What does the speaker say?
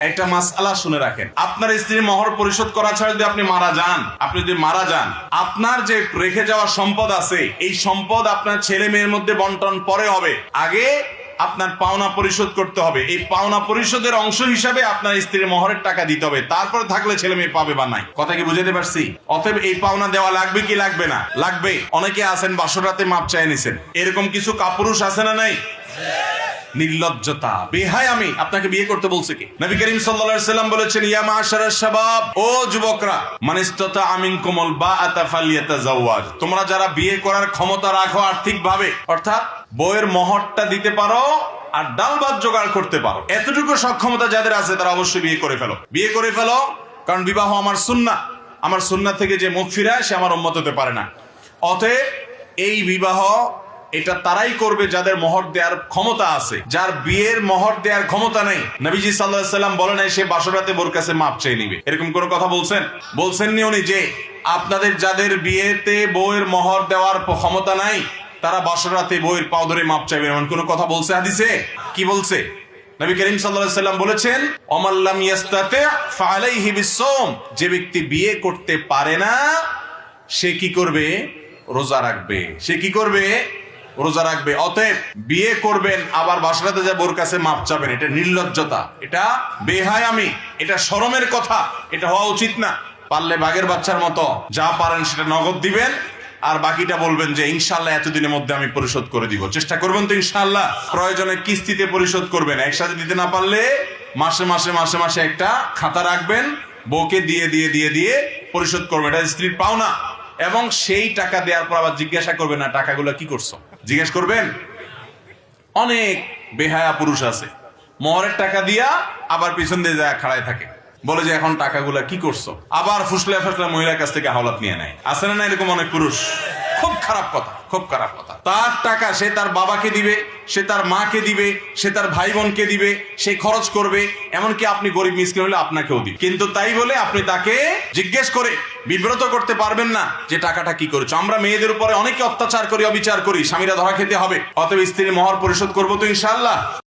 একটা মাসআলা শুনে রাখেন, আপনার স্ত্রীর মহর পরিশোধ করা ছাড়া যদি আপনি মারা যান, আপনার যে রেখে যাওয়া সম্পদ আছে, এই সম্পদ আপনার ছেলে মেয়ের মধ্যে বন্টন পরে হবে। আগে আপনার পাওনা পরিশোধ করতে হবে। এই পাওনা পরিশোধের অংশ হিসাবে আপনার স্ত্রীর মহরের টাকা দিতে হবে, তারপর থাকলে ছেলে মেয়ে পাবে বা নাই। কথা কি বুঝাতে পারছি? অতএব এই পাওনা দেওয়া লাগবে কি লাগবে না? লাগবে। অনেকে আছেন বাসর রাতে মাপ চাই নিছেন, এরকম কিছু কাপুরুষ আছে না নাই? নির্লজ্জতা, বেহায়ামি। আপনাকে বিয়ে করতে বলছে কি? নবী করিম সাল্লাল্লাহু আলাইহি সাল্লাম বলেছেন, ইয়া মাশারাশ শাবাব, ও যুবকরা, মান ইসতাতা মিনকুমুল বাআতা ফালইয়াতাজাওয়াজ, তোমরা যারা বিয়ে করার ক্ষমতা রাখো আর্থিকভাবে, অর্থাৎ বউয়ের মহরটা দিতে পারো আর ডাল ভাত জোগাড় করতে পারো, এতটুকু সক্ষমতা যাদের আছে তারা অবশ্যই বিয়ে করে ফেলো। বিয়ে করে ফেলো, কারণ বিবাহ আমার সুন্নাহ। আমার সুন্নাহ থেকে যে মুখ ফিরায় সে আমার উম্মত হতে পারে না। অতএব এই বিবাহ এটা তারাই করবে যাদের মোহর দেওয়ার ক্ষমতা আছে। যার বিয়ের মোহর দেওয়ার ক্ষমতা নেই, নবীজি সাল্লাল্লাহু আলাইহি সাল্লাম বলেন সে বাসরাতে বোর কাছে মাপ চেয়ে নিবে। এরকম কোনো কথা বলছেননি উনি যে আপনাদের যাদের বিয়েতে বউয়ের মোহর দেওয়ার ক্ষমতা নাই তারা বাসরাতে বউয়ের পাও ধরে মাপ চাইবে, এমন কোনো কথা বলছে হাদিসে? কি বলছে? নবী করিম সাল্লাল্লাহু আলাইহি সাল্লাম বলেছেন, ওমান লাম ইয়াস্তাতি ফাআলাইহি বিসসাওম, যে ব্যক্তি বিয়ে করতে পারে না সে কি করবে? রোজা রাখবে। সে কি করবে? রোজা রাখবে। অতএব বিয়ে করবেন আবার বাসরাতে যা বোর কাছে মাপ চাবেন, এটা নির্লজ্জতা, এটা বেহায়ামি, এটা শরমের কথা, এটা হওয়া উচিত না। পারলে বাঘের বাচ্চার মতো যা পারেন সেটা নগদ দিবেন, আর বাকিটা বলবেন যে ইনশাআল্লাহ এতদিনের মধ্যে আমি পরিশোধ করে দিব। চেষ্টা করবেন তো ইনশাআল্লাহ। প্রয়োজনে কিস্তিতে পরিশোধ করবেন, একসাথে দিতে না পারলে মাসে মাসে একটা খাতা রাখবেন, বউকে দিয়ে পরিশোধ করবেন। এটা স্ত্রীর পাওনা। এবং সেই টাকা দেওয়ার পর আবার জিজ্ঞাসা করবেন না টাকাগুলো কি করছো, জিজ্ঞেস করবেন। অনেক বেহায়া পুরুষ আছে, মোহরের টাকা দিয়া আবার পিছন দিয়ে যায় খাড়ায় থাকে, বলে যে এখন টাকাগুলা কি করছো, আবার ফুসলে মহিলার কাছ থেকে হাওলাত নিয়ে নেয়। আছে না এরকম অনেক পুরুষ? খুব খারাপ কথা, খুব খারাপ কথা। তার টাকা সে তার বাবাকে দিবে, সে তার মাকে দিবে, সে তার ভাই বোনকে দিবে, সে খরচ করবে, এমনকি আপনি গরিব মিসকিন হলে আপনাকেও দিবে। কিন্তু তাই বলে আপনি তাকে জিজ্ঞেস করে বিব্রত করতে পারবেন না যে টাকাটা কি করেছো। আমরা মেয়েদের উপরে অনেকে অত্যাচার করি, অবিচার করি, স্বামীরা ধরা খেতে হবে। অতএব স্ত্রীর মোহর পরিশোধ করবো তো ইনশাআল্লাহ।